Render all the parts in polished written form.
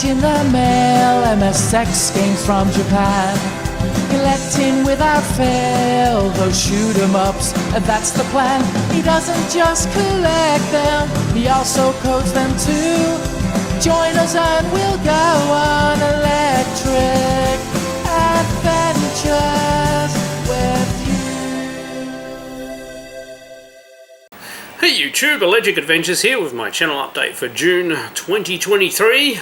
in the mail, MSX games from Japan. Collecting without fail those shoot 'em ups, and that's the plan. He doesn't just collect them, he also codes them too. Join us and we'll go on electric adventures with you. Hey YouTube, Electric Adventures here with my channel update for June 2023.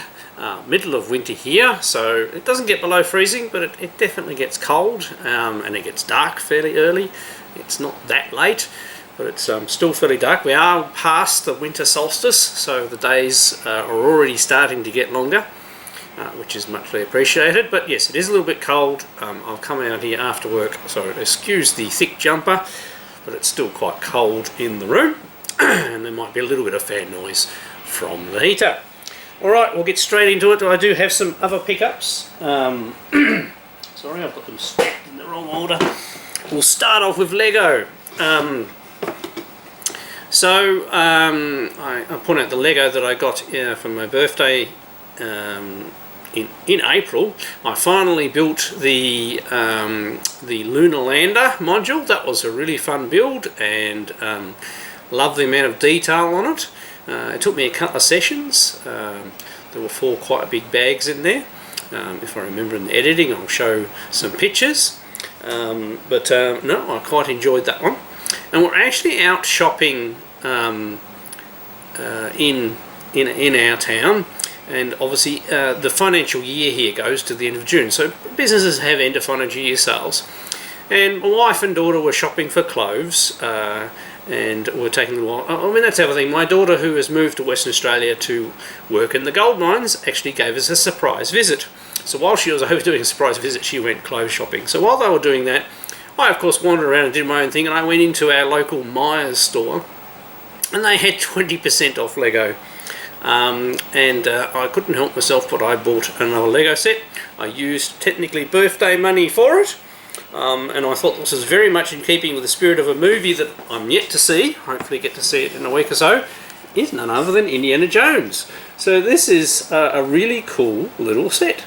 Middle of winter here, so it doesn't get below freezing, but it definitely gets cold, and it gets dark fairly early. It's not that late, but it's still fairly dark. We are past the winter solstice, so the days are already starting to get longer, which is muchly appreciated. But yes, it is a little bit cold. I'll come out here after work, so excuse the thick jumper, but it's still quite cold in the room, and there might be a little bit of fan noise from the heater. Alright, we'll get straight into it. I do have some other pickups. Sorry, I've got them stacked in the wrong order. We'll start off with Lego. I point out the Lego that I got for my birthday in April. I finally built the lunar lander module. That was a really fun build, and love the amount of detail on it. It took me a couple of sessions. There were 4 quite big bags in there. If I remember in the editing, I'll show some pictures. No, I quite enjoyed that one. And we're actually out shopping in our town. And obviously the financial year here goes to the end of June. So businesses have end of financial year sales. And my wife and daughter were shopping for clothes. And we're taking a while. I mean, that's the other thing. My daughter, who has moved to Western Australia to work in the gold mines, actually gave us a surprise visit. So while she was over doing a surprise visit, she went clothes shopping. So while they were doing that, I of course wandered around and did my own thing, and I went into our local Myers store, and they had 20% off Lego. I couldn't help myself, but I bought another Lego set. I used technically birthday money for it. And I thought this was very much in keeping with the spirit of a movie that I'm yet to see, hopefully get to see it in a week or so, is none other than Indiana Jones. So this is a really cool little set.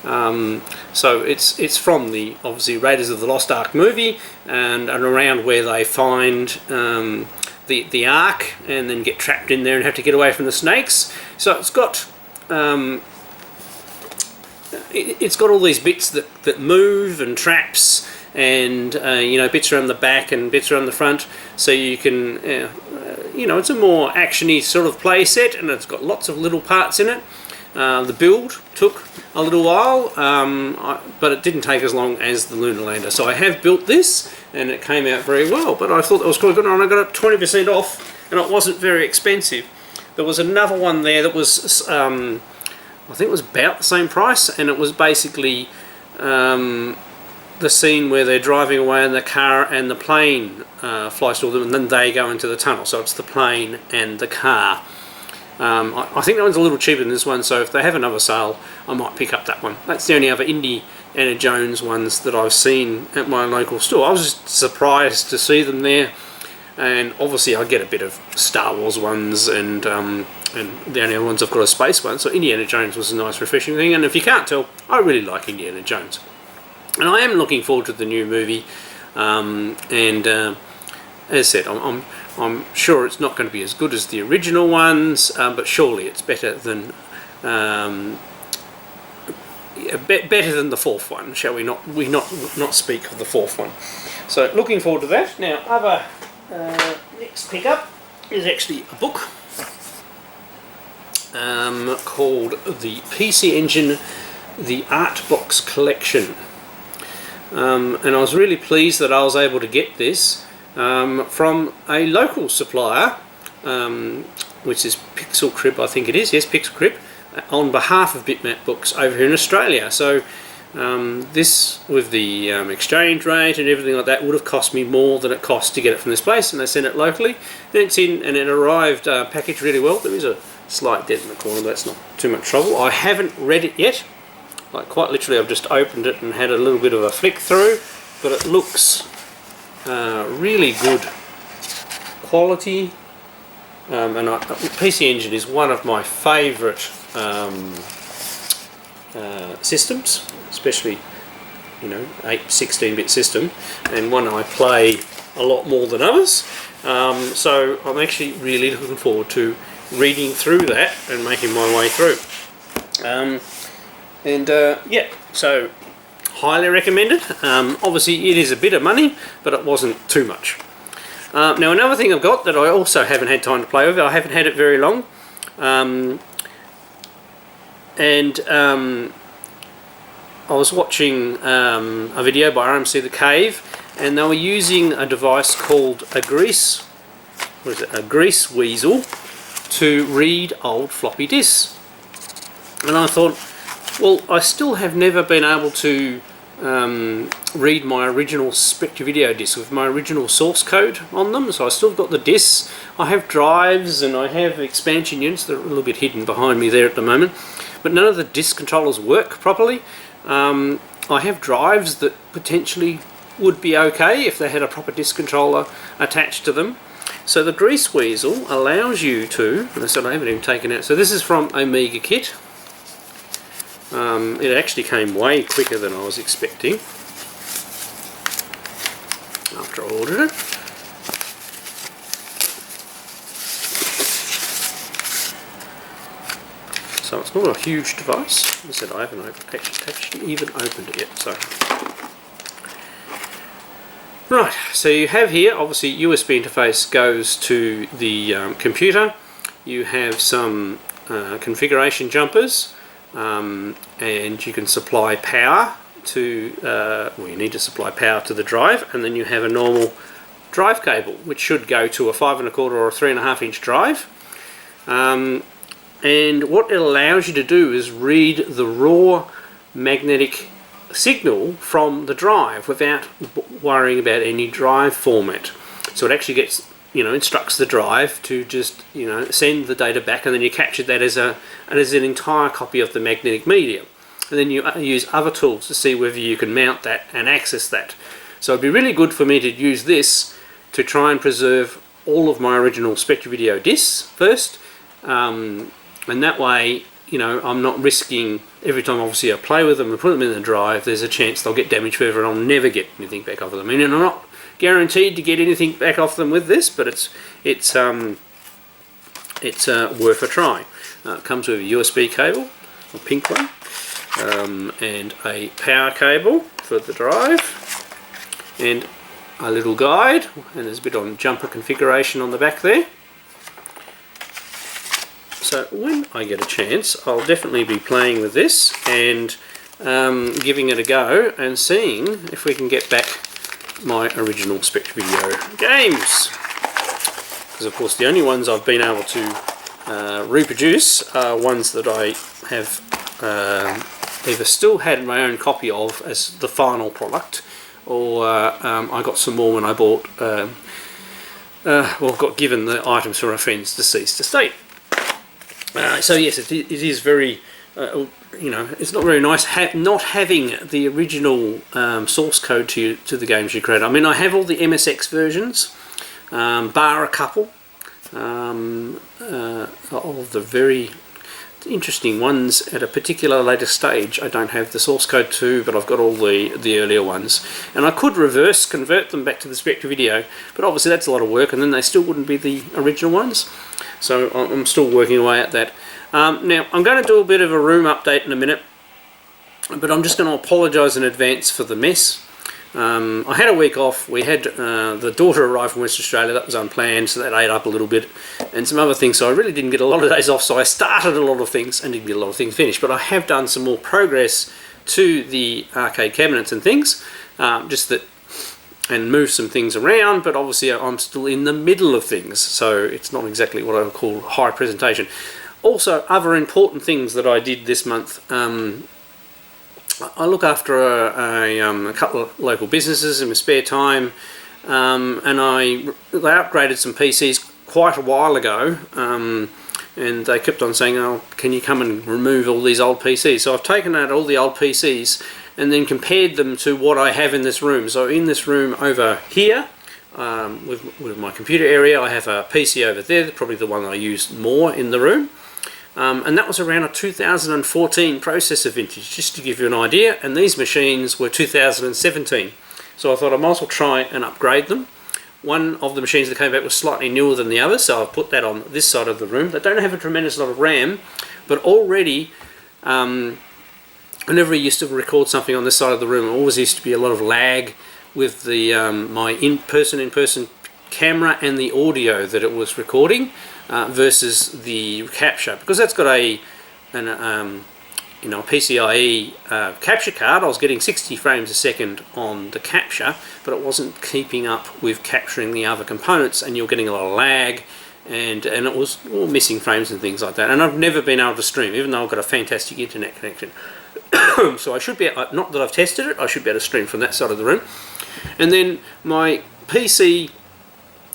So it's from the, obviously, Raiders of the Lost Ark movie, and around where they find the Ark and then get trapped in there and have to get away from the snakes. So it's got all these bits that move and traps, and bits around the back and bits around the front, so you can it's a more actiony sort of play set, and it's got lots of little parts in it. The build took a little while, but it didn't take as long as the lunar lander. So I have built this, and it came out very well, but I thought it was quite good, and I got it 20% off, and it wasn't very expensive. There was another one there that was I think it was about the same price, and it was basically the scene where they're driving away in the car and the plane flies toward them, and then they go into the tunnel. So it's the plane and the car. I think that one's a little cheaper than this one, so if they have another sale, I might pick up that one. That's the only other Indiana Jones ones that I've seen at my local store. I was just surprised to see them there, and obviously I get a bit of Star Wars ones, and the only other ones I've got are space ones, so Indiana Jones was a nice refreshing thing. And if you can't tell, I really like Indiana Jones, and I am looking forward to the new movie. As I said, I'm sure it's not going to be as good as the original ones, but surely it's better than better than the 4th one. Shall we not speak of the 4th one? So looking forward to that. Now, other next pickup is actually a book called the PC Engine, the Art Box Collection. And I was really pleased that I was able to get this from a local supplier, which is Pixel Crib, I think it is. Yes, Pixel Crib, on behalf of Bitmap Books over here in Australia. So this, with the exchange rate and everything like that, would have cost me more than it cost to get it from this place, and they sent it locally. And it's in, and it arrived packaged really well. There is a slight dent in the corner, but that's not too much trouble. I haven't read it yet. Like, quite literally, I've just opened it and had a little bit of a flick through, but it looks really good quality. And PC Engine is one of my favourite systems, especially 16-bit system, and one I play a lot more than others. So I'm actually really looking forward to reading through that and making my way through. Yeah, so highly recommended. Obviously it is a bit of money, but it wasn't too much. Now another thing I've got that I also haven't had time to play with, I haven't had it very long, I was watching a video by RMC The Cave, and they were using a device called a grease weasel to read old floppy disks. And I thought, well, I still have never been able to read my original Spectravideo disc with my original source code on them, so I still got the discs. I have drives and I have expansion units that are a little bit hidden behind me there at the moment, but none of the disk controllers work properly. I have drives that potentially would be okay if they had a proper disk controller attached to them. So the Grease Weasel allows you to, and I haven't even taken out, so this is from Omega Kit. It actually came way quicker than I was expecting after I ordered it. So it's not a huge device. As I said, I haven't actually even opened it yet. So, right, so you have here, obviously USB interface goes to the computer. You have some configuration jumpers, and you can supply power to, well, you need to supply power to the drive, and then you have a normal drive cable, which should go to a 5 1/4 or a 3.5 inch drive. And what it allows you to do is read the raw magnetic signal from the drive without worrying about any drive format. So it actually gets, instructs the drive to just, send the data back, and then you capture that as an entire copy of the magnetic medium. And then you use other tools to see whether you can mount that and access that. So it'd be really good for me to use this to try and preserve all of my original Spectravideo discs first. And that way, I'm not risking every time obviously I play with them and put them in the drive, there's a chance they'll get damaged forever and I'll never get anything back off of them. I mean, I'm not guaranteed to get anything back off them with this, but it's worth a try. It comes with a USB cable, a pink one, and a power cable for the drive, and a little guide, and there's a bit on jumper configuration on the back there. So when I get a chance, I'll definitely be playing with this and giving it a go and seeing if we can get back my original Spectravideo games. Because of course the only ones I've been able to reproduce are ones that I have either still had my own copy of as the final product, or I got some more when I bought, got given the items from a friend's deceased estate. So yes, it is very, it's not very nice not having the original source code to the games you create. I mean, I have all the MSX versions, bar a couple of the very interesting ones at a particular later stage. I don't have the source code to, but I've got all the earlier ones, and I could reverse convert them back to the Spectravideo, but obviously that's a lot of work, and then they still wouldn't be the original ones. So I'm still working away at that. Now I'm going to do a bit of a room update in a minute, but I'm just going to apologise in advance for the mess. I had a week off. We had the daughter arrive from Western Australia. That was unplanned, so that ate up a little bit, and some other things, so I really didn't get a lot of days off. So I started a lot of things and didn't get a lot of things finished, but I have done some more progress to the arcade cabinets and things, and move some things around, but obviously I'm still in the middle of things, so it's not exactly what I would call high presentation. Also, other important things that I did this month, I look after a couple of local businesses in my spare time, and they upgraded some PCs quite a while ago, and they kept on saying, oh, can you come and remove all these old PCs? So I've taken out all the old PCs and then compared them to what I have in this room. So in this room over here, with my computer area, I have a PC over there, probably the one I use more in the room. and that was around a 2014 processor vintage, just to give you an idea, and these machines were 2017. So I thought I might as well try and upgrade them. One of the machines that came back was slightly newer than the other, so I've put that on this side of the room. They don't have a tremendous lot of RAM, but already, whenever I used to record something on this side of the room, it always used to be a lot of lag with the my in-person camera and the audio that it was recording versus the capture, because that's got a PCIe capture card. I was getting 60 frames a second on the capture, but it wasn't keeping up with capturing the other components, and you're getting a lot of lag, and it was all missing frames and things like that. And I've never been able to stream, even though I've got a fantastic internet connection. So I should be, not that I've tested it, I should be able to stream from that side of the room. And then my PC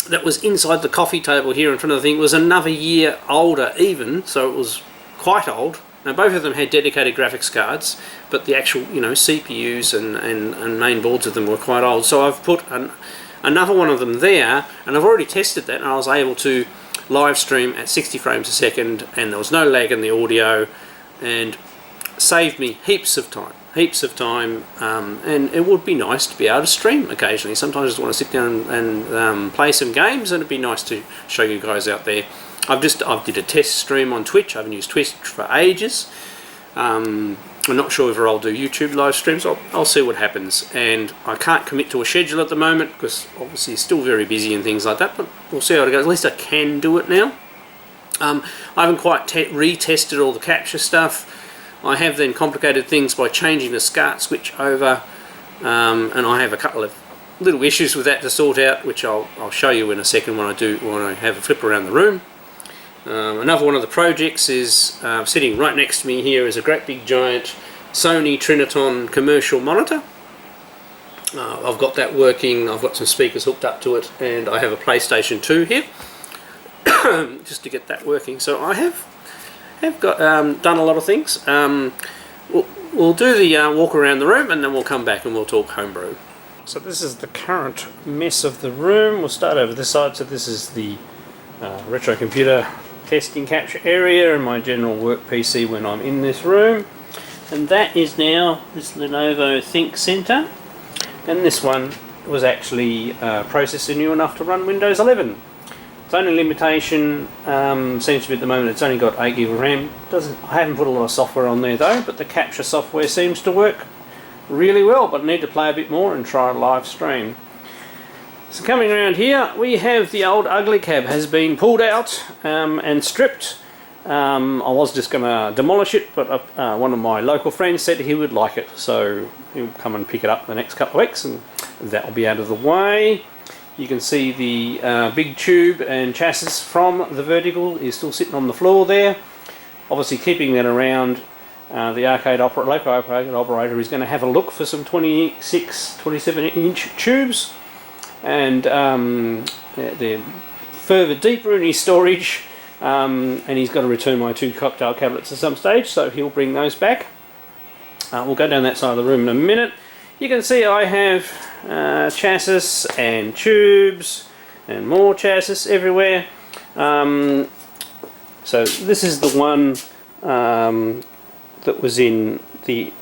that was inside the coffee table here in front of the thing was another year older even, so it was quite old. Now both of them had dedicated graphics cards, but the actual CPUs and main boards of them were quite old. So I've put another one of them there, and I've already tested that, and I was able to live stream at 60 frames a second, and there was no lag in the audio, and saved me heaps of time. And it would be nice to be able to stream occasionally. Sometimes I just want to sit down and play some games, and it'd be nice to show you guys out there. I did a test stream on Twitch. I haven't used Twitch for ages. I'm not sure whether I'll do YouTube live streams. I'll see what happens, and I can't commit to a schedule at the moment because obviously it's still very busy and things like that, but we'll see how it goes. At least I can do it now. I haven't quite retested all the capture stuff. I have then complicated things by changing the SCART switch over, and I have a couple of little issues with that to sort out, which I'll show you in a second when I have a flip around the room. Another one of the projects is sitting right next to me here is a great big giant Sony Triniton commercial monitor. I've got that working, I've got some speakers hooked up to it, and I have a PlayStation 2 here just to get that working. So I have got done a lot of things. We'll do the walk around the room, and then we'll come back and we'll talk Homebrew. So this is the current mess of the room. We'll start over this side. So this is the retro computer testing capture area and my general work PC when I'm in this room, and that is now this Lenovo Think Center, and this one was actually processor new enough to run Windows 11. Its only limitation seems to be at the moment it's only got 8 GB of RAM. I haven't put a lot of software on there though, but the capture software seems to work really well, but I need to play a bit more and try a live stream. So coming around here, we have the old ugly cab has been pulled out and stripped. I was just going to demolish it, but one of my local friends said he would like it, so he'll come and pick it up the next couple of weeks, and that will be out of the way. You can see the big tube and chassis from the vertical is still sitting on the floor there. Obviously keeping that around, the local arcade operator is going to have a look for some 26, 27-inch tubes, and they're further deeper in his storage, and he's got to return my 2 cocktail cabinets at some stage, so he'll bring those back. We'll go down that side of the room in a minute. You can see I have chassis and tubes and more chassis everywhere. So this is the one that was in the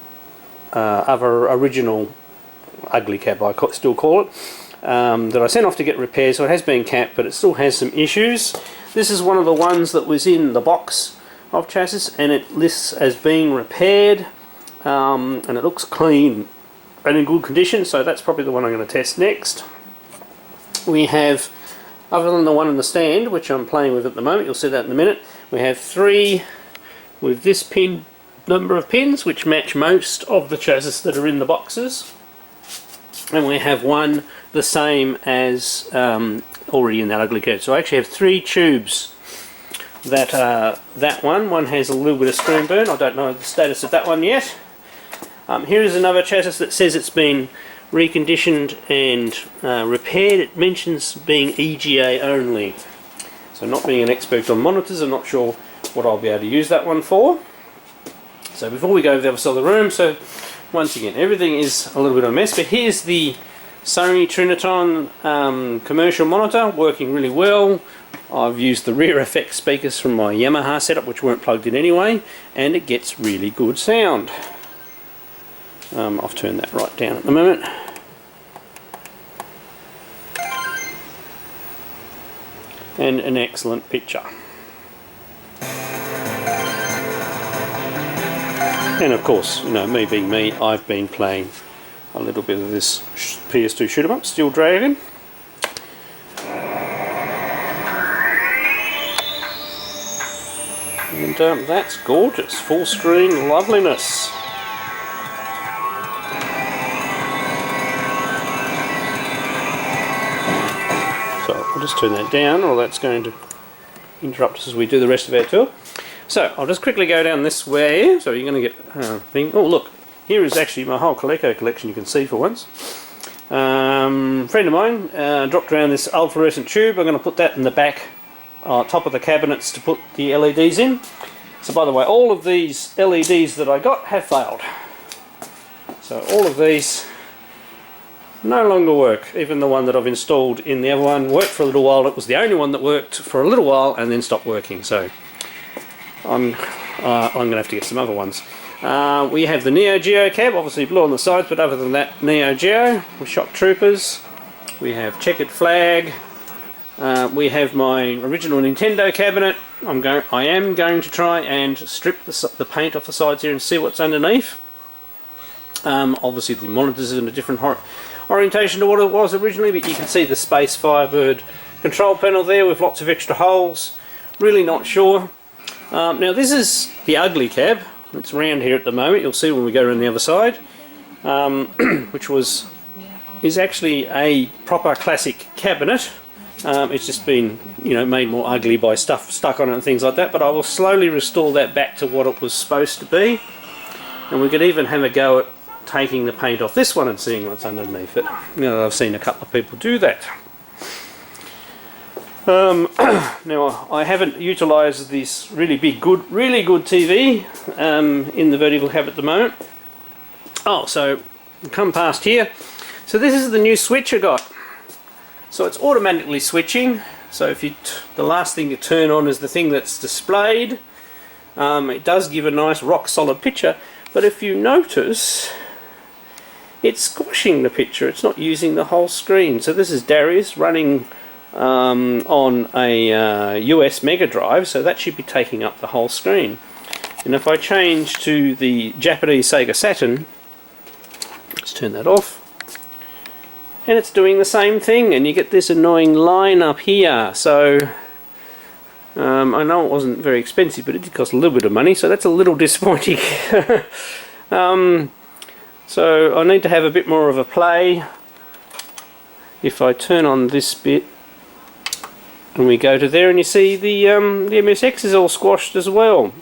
other original ugly cab, I still call it, that I sent off to get repaired. So it has been capped, but it still has some issues. This is one of the ones that was in the box of chassis, and it lists as being repaired, and it looks clean and in good condition, so that's probably the one I'm going to test next. We have, other than the one in the stand, which I'm playing with at the moment, you'll see that in a minute, we have 3 with this number of pins, which match most of the chassis that are in the boxes. And we have 1 the same as already in that ugly cab. So I actually have 3 tubes that that one has a little bit of screen burn. I don't know the status of that one yet. Here is another chassis that says it's been reconditioned and repaired. It mentions being EGA only. So not being an expert on monitors, I'm not sure what I'll be able to use that one for. So before we go over the other side of the room, so once again everything is a little bit of a mess, but here's the Sony Triniton commercial monitor, working really well. I've used the rear effect speakers from my Yamaha setup, which weren't plugged in anyway, and it gets really good sound. I've turned that right down at the moment. And an excellent picture. And of course, you know, me being me, I've been playing a little bit of this PS2 shoot 'em up, Steel Dragon. And that's gorgeous, full screen loveliness. So I'll just turn that down, or that's going to interrupt us as we do the rest of our tour. So I'll just quickly go down this way. So you're going to get thing. Oh look, here is actually my whole Coleco collection. You can see for once. Friend of mine dropped around this old fluorescent tube. I'm going to put that in the back, top of the cabinets to put the LEDs in. So by the way, all of these LEDs that I got have failed. So all of these no longer work. Even the one that I've installed in the other one worked for a little while. It was the only one that worked for a little while and then stopped working. So I'm going to have to get some other ones. We have the Neo Geo cab, obviously blue on the sides, but other than that, Neo Geo with shock troopers. We have checkered flag. We have my original Nintendo cabinet. I am going to try and strip the paint off the sides here and see what's underneath. Obviously the monitor's in a different orientation to what it was originally, but you can see the Space Firebird control panel there with lots of extra holes. Really not sure. Now this is the ugly cab. It's round here at the moment. You'll see when we go around the other side, which is actually a proper classic cabinet. It's just been, you know, made more ugly by stuff stuck on it and things like that. But I will slowly restore that back to what it was supposed to be, and we could even have a go at taking the paint off this one and seeing what's underneath it. You know, I've seen a couple of people do that. Now I haven't utilised this really good TV in the vertical cab at the moment. Oh, so come past here. So this is the new switch I got. So it's automatically switching. So if the last thing you turn on is the thing that's displayed. It does give a nice rock solid picture, but if you notice, it's squashing the picture. It's not using the whole screen. So this is Darius running on a US Mega Drive, so that should be taking up the whole screen. And if I change to the Japanese Sega Saturn, let's turn that off, and it's doing the same thing, and you get this annoying line up here. So I know it wasn't very expensive, but it did cost a little bit of money, so that's a little disappointing. So I need to have a bit more of a play. If I turn on this bit and we go to there, and you see the MSX is all squashed as well.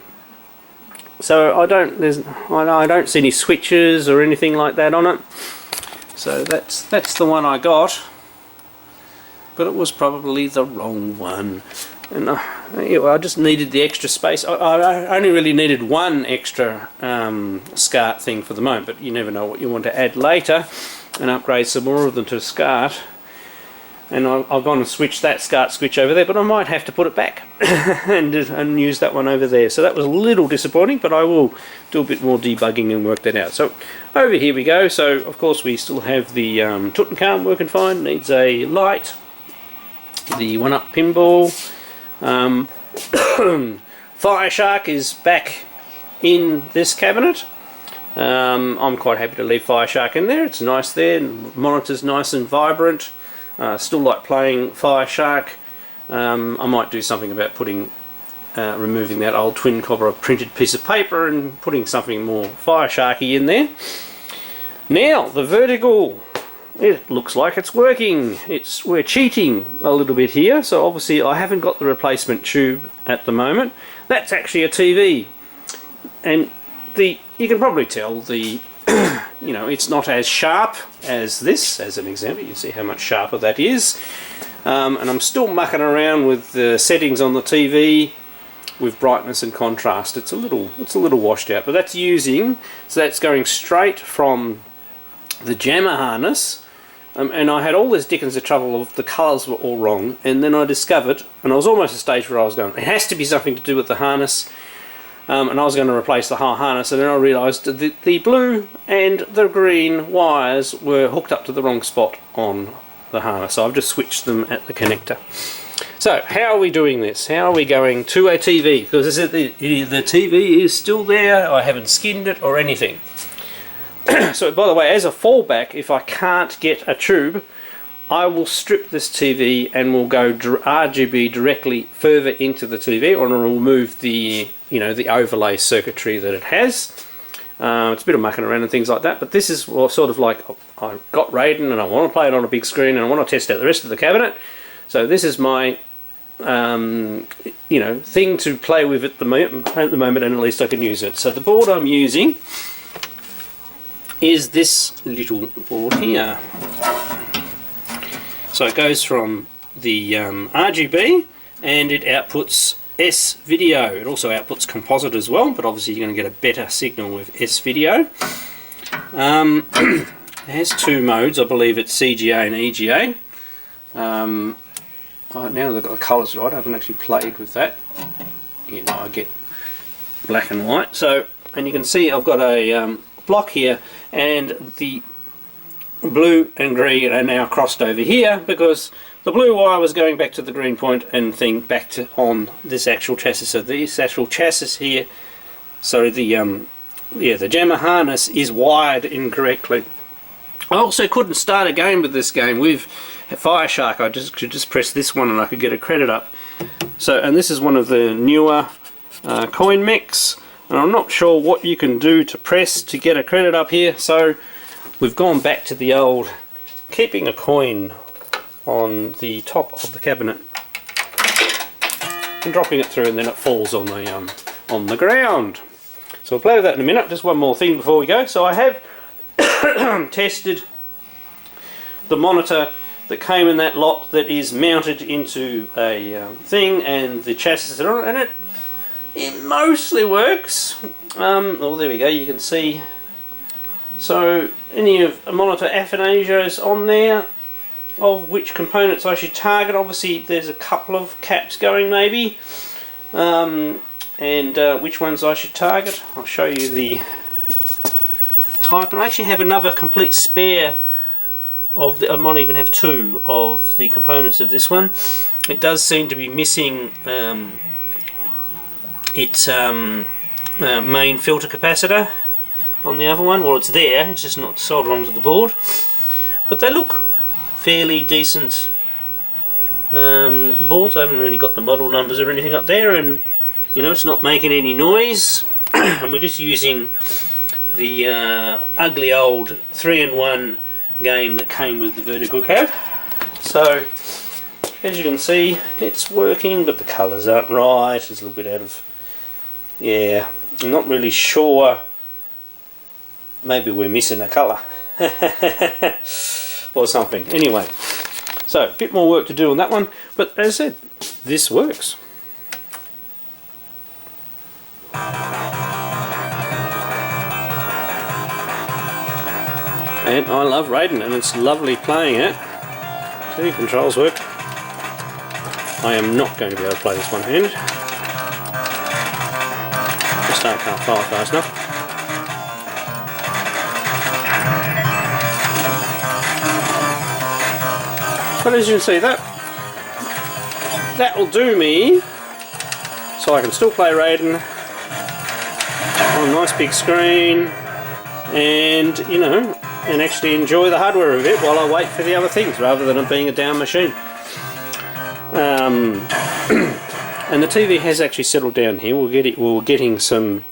So I don't see any switches or anything like that on it. So that's the one I got, but it was probably the wrong one. And I just needed the extra space. I only really needed one extra SCART thing for the moment, but you never know what you want to add later and upgrade some more of them to SCART. And I've gone and switched that SCART switch over there, but I might have to put it back and use that one over there. So that was a little disappointing, but I will do a bit more debugging and work that out. So over here we go. So of course we still have the Tutankhamun working fine, needs a light, the 1-up pinball. Fireshark is back in this cabinet. I'm quite happy to leave Fireshark in there. It's nice there, the monitor's nice and vibrant. Still like playing Fireshark. I might do something about removing that old twin copper printed piece of paper and putting something more Firesharky in there. Now the vertical, it looks like it's working. We're cheating a little bit here. So obviously I haven't got the replacement tube at the moment. That's actually a TV, and you can probably tell you know, it's not as sharp as this. As an example, you can see how much sharper that is. And I'm still mucking around with the settings on the TV with brightness and contrast. It's a little washed out, but that's going straight from the jammer harness and I had all this dickens of trouble of the colours were all wrong, and then I discovered, and I was almost at a stage where I was going, it has to be something to do with the harness, and I was going to replace the whole harness, and then I realised that the blue and the green wires were hooked up to the wrong spot on the harness, so I've just switched them at the connector. So how are we doing this? How are we going to a TV? Because the TV is still there, I haven't skinned it or anything. So by the way, as a fallback, if I can't get a tube, I will strip this TV and we'll go RGB directly further into the TV, or I'll remove the the overlay circuitry that it has. It's a bit of mucking around and things like that, but this is sort of like, I've got Raiden and I want to play it on a big screen and I want to test out the rest of the cabinet. So this is my thing to play with at the moment, and at least I can use it. So the board I'm using is this little board here. So it goes from the RGB, and it outputs S-Video. It also outputs composite as well, but obviously you're going to get a better signal with S-Video. It has two modes, I believe it's CGA and EGA. Now that I've got the colours right, I haven't actually played with that. I get black and white. So, and you can see I've got a block here, and the blue and green are now crossed over here because the blue wire was going back to the green point and thing back to on this actual chassis. So this actual chassis here, so the jammer harness is wired incorrectly. I also couldn't start a game with this game with Fireshark. I could just press this one and I could get a credit up. So, and this is one of the newer coin mechs, and I'm not sure what you can do to press to get a credit up here, so we've gone back to the old keeping a coin on the top of the cabinet and dropping it through, and then it falls on the ground. So we'll play with that in a minute. Just one more thing before we go. So I have tested the monitor that came in that lot that is mounted into a thing, and the chassis on it, and it mostly works. Oh, there we go, you can see. So any of a monitor aphanasias on there, of which components I should target. Obviously there's a couple of caps going maybe, and which ones I should target. I'll show you the type, and I actually have another complete spare of the, I might even have two of the components of this one. It does seem to be missing its main filter capacitor on the other one. Well, it's there, it's just not soldered onto the board, but they look fairly decent boards. I haven't really got the model numbers or anything up there, and it's not making any noise. And we're just using the ugly old 3-in-1 game that came with the vertical cab. So as you can see, it's working, but the colours aren't right. It's a little bit out of, I'm not really sure. Maybe we're missing a colour or something. Anyway, so a bit more work to do on that one, but as I said, this works. And I love Raiden, and it's lovely playing it. See, controls work. I am not going to be able to play this one-handed. Just can't fire fast enough. But as you can see, that will do me, so I can still play Raiden on a nice big screen, and and actually enjoy the hardware of it while I wait for the other things, rather than it being a down machine. And the TV has actually settled down here. We're getting some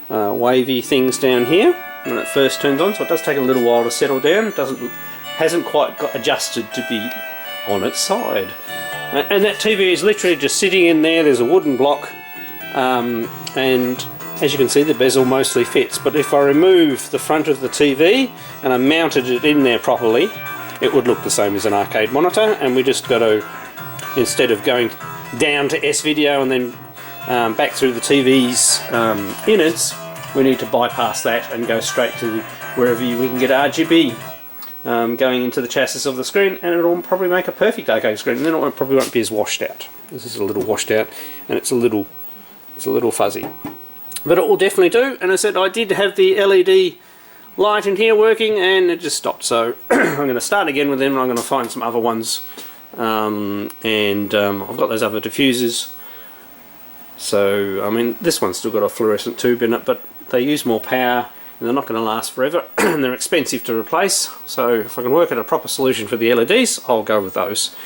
wavy things down here when it first turns on, so it does take a little while to settle down. It hasn't quite got adjusted to be on its side. And that TV is literally just sitting in there. There's a wooden block, and as you can see, the bezel mostly fits. But if I remove the front of the TV and I mounted it in there properly, it would look the same as an arcade monitor. And we just got to, instead of going down to S-Video and then back through the TV's innards, we need to bypass that and go straight to wherever we can get RGB going into the chassis of the screen, and it'll probably make a perfect arcade screen, and then it probably won't be as washed out. This is a little washed out, and it's a little fuzzy. But it will definitely do, and as I said, I did have the LED light in here working, and it just stopped, so I'm going to start again with them, and I'm going to find some other ones, and I've got those other diffusers. So, I mean, this one's still got a fluorescent tube in it, but they use more power, and they're not going to last forever, and they're expensive to replace. So if I can work out a proper solution for the LEDs, I'll go with those.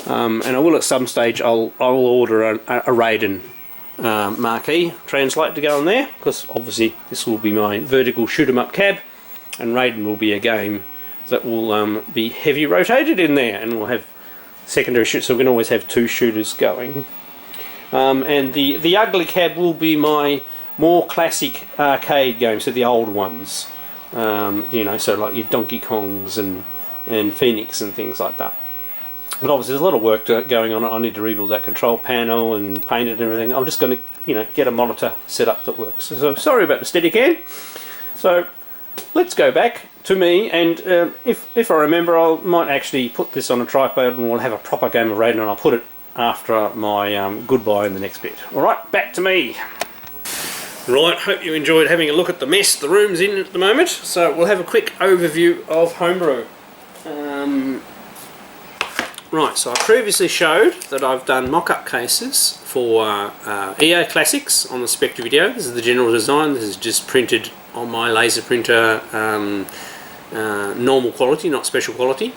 And I will at some stage, I will order a Raiden marquee translate to go on there, because obviously this will be my vertical shoot 'em up cab, and Raiden will be a game that will be heavy rotated in there, and we'll have secondary shoots, so we can always have two shooters going. And the ugly cab will be my more classic arcade games, so the old ones, you know, so like your Donkey Kongs and Phoenix and things like that. But obviously there's a lot of work going on. I need to rebuild that control panel and paint it and everything. I'm just going to, you know, get a monitor set up that works. So sorry about the Steadicam. So let's go back to me, and if I remember, I might actually put this on a tripod, and we'll have a proper game of Raiden, and I'll put it after my goodbye in the next bit. Alright, back to me. Right, hope you enjoyed having a look at the mess the room's in at the moment. So we'll have a quick overview of Homebrew. Right, so I previously showed that I've done mock-up cases for EA Classics on the Spectravideo. This is the general design. This is just printed on my laser printer, normal quality, not special quality.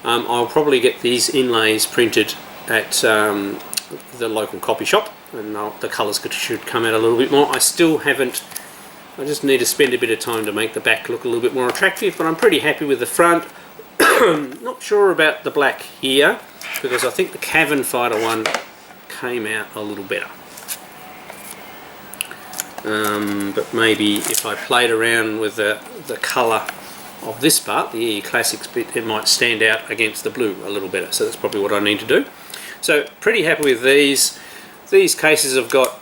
I'll probably get these inlays printed at the local copy shop, and the colours should come out a little bit more. I still haven't, I just need to spend a bit of time to make the back look a little bit more attractive, but I'm pretty happy with the front. Not sure about the black here, because I think the Cavern Fighter one came out a little better. But maybe if I played around with the colour of this part, the EA Classics bit, it might stand out against the blue a little better, so that's probably what I need to do. So pretty happy with these. These cases have got,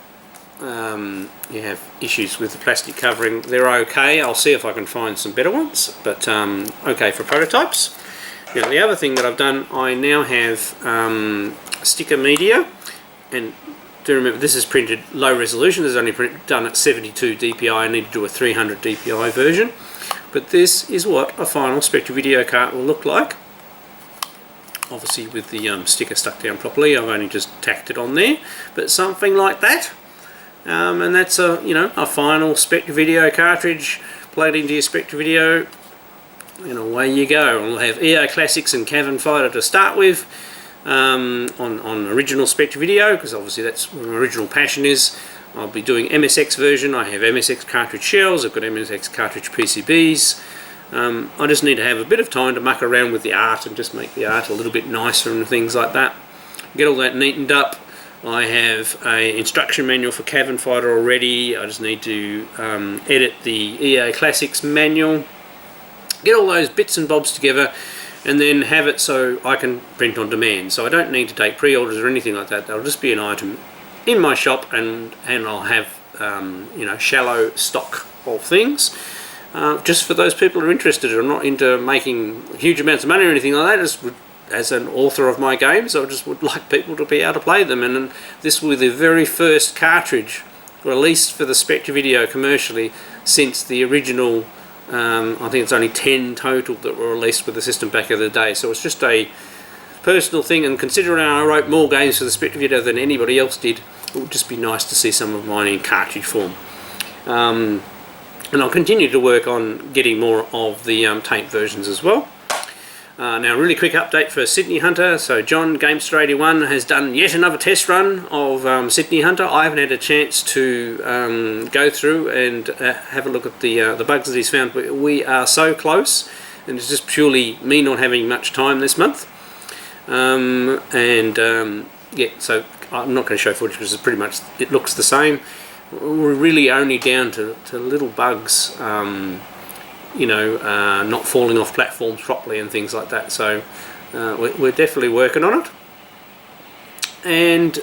you have issues with the plastic covering. They're okay. I'll see if I can find some better ones, but okay for prototypes. Now the other thing that I've done, I now have sticker media, and do remember this is printed low resolution. This is only done at 72 dpi. I need to do a 300 dpi version, but this is what a final Spectravideo cart will look like. Obviously with the sticker stuck down properly. I've only just tacked it on there, but something like that. And that's a, you know, a final Spectravideo cartridge plugged into your Spectravideo, and away you go. We'll have EA Classics and Cavern Fighter to start with on original Spectravideo, because obviously that's where my original passion is. I'll be doing MSX version. I have MSX cartridge shells, I've got MSX cartridge PCBs. I just need to have a bit of time to muck around with the art and just make the art a little bit nicer and things like that. Get all that neatened up. I have an instruction manual for Cavern Fighter already. I just need to edit the EA Classics manual, get all those bits and bobs together, and then have it so I can print on demand. So I don't need to take pre-orders or anything like that. They'll just be an item in my shop, and I'll have you know, shallow stock of things. Just for those people who are interested. I'm not into making huge amounts of money or anything like that. Just as an author of my games, I just would like people to be able to play them, and this will be the very first cartridge released for the Spectravideo commercially since the original, I think it's only 10 total that were released with the system back in the day, so it's just a personal thing, and considering I wrote more games for the Spectravideo than anybody else did, it would just be nice to see some of mine in cartridge form. And I'll continue to work on getting more of the tape versions as well. Now, really quick update for Sydney Hunter. So John, Gamester81, has done yet another test run of Sydney Hunter. I haven't had a chance to go through and have a look at the bugs that he's found. But we are so close, and it's just purely me not having much time this month. Yeah, so I'm not going to show footage because it's pretty much, it looks the same. We're really only down to little bugs, you know, not falling off platforms properly and things like that. So we're definitely working on it. And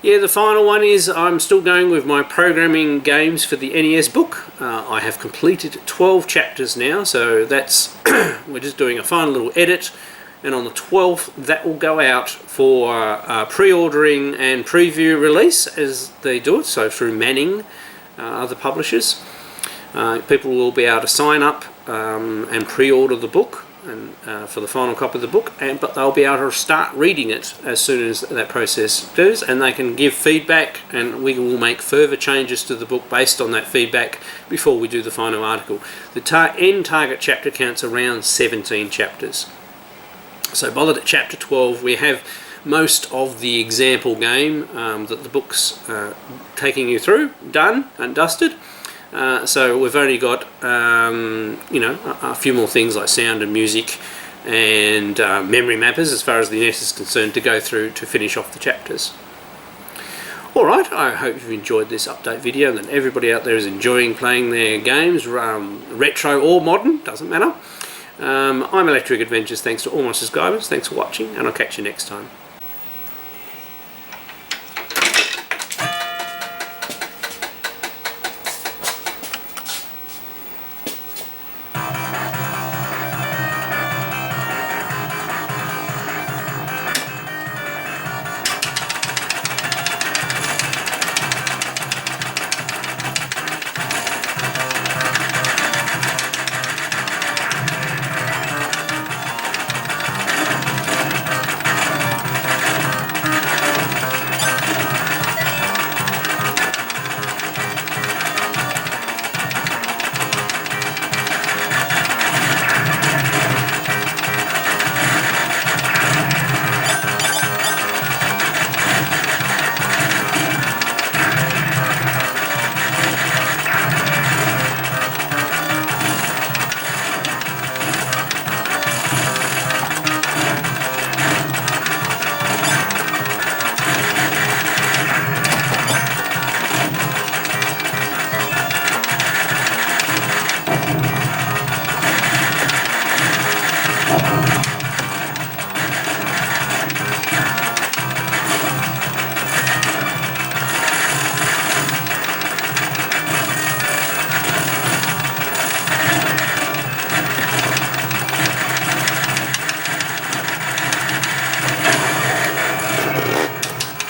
Yeah, the final one is I'm still going with my programming games for the NES book. I have completed 12 chapters now, so that's we're just doing a final little edit, and on the 12th that will go out for pre-ordering and preview release as they do it, so through Manning, other publishers. People will be able to sign up and pre-order the book and for the final copy of the book, but they'll be able to start reading it as soon as that process does, and they can give feedback, and we will make further changes to the book based on that feedback before we do the final article. The end target chapter count's around 17 chapters. So by the chapter 12 we have most of the example game that the book's taking you through done and dusted. So we've only got a few more things like sound and music and memory mappers as far as the NES is concerned to go through to finish off the chapters. Alright, I hope you've enjoyed this update video and that everybody out there is enjoying playing their games, retro or modern, doesn't matter. I'm Electric Adventures, thanks to all my subscribers, thanks for watching, and I'll catch you next time.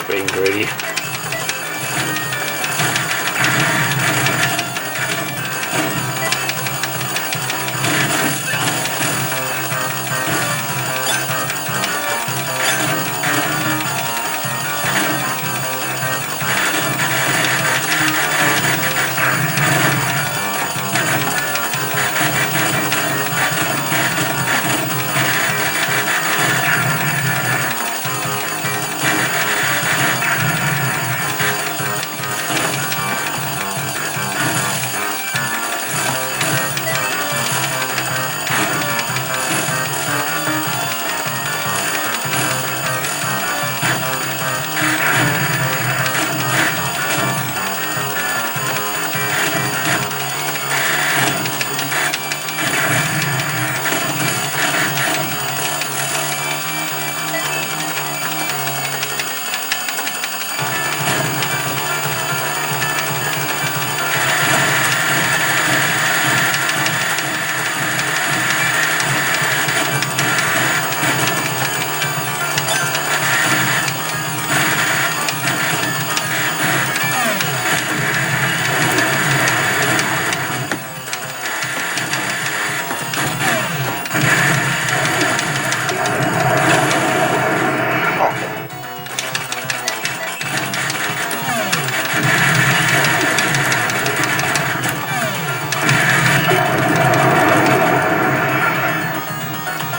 Being greedy.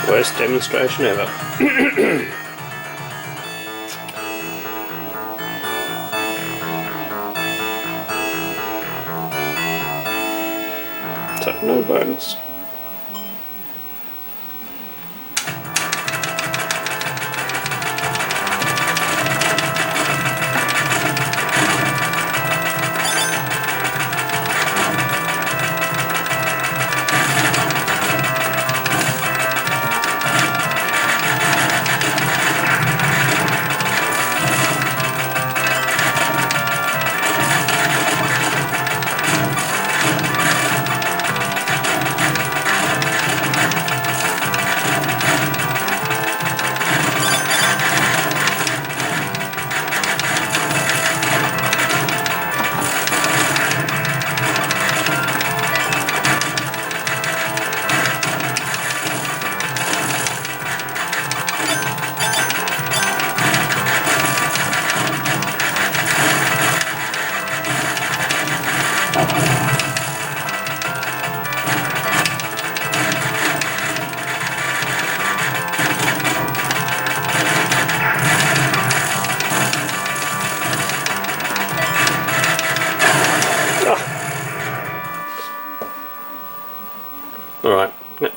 Worst demonstration ever. So no bonus.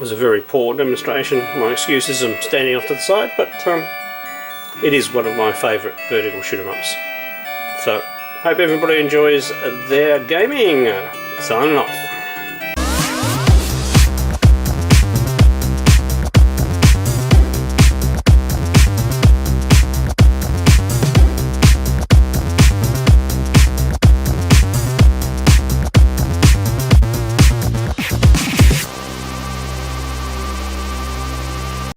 was a very poor demonstration. My excuse is I'm standing off to the side, but it is one of my favourite vertical shoot 'em ups. So, hope everybody enjoys their gaming. Signing off.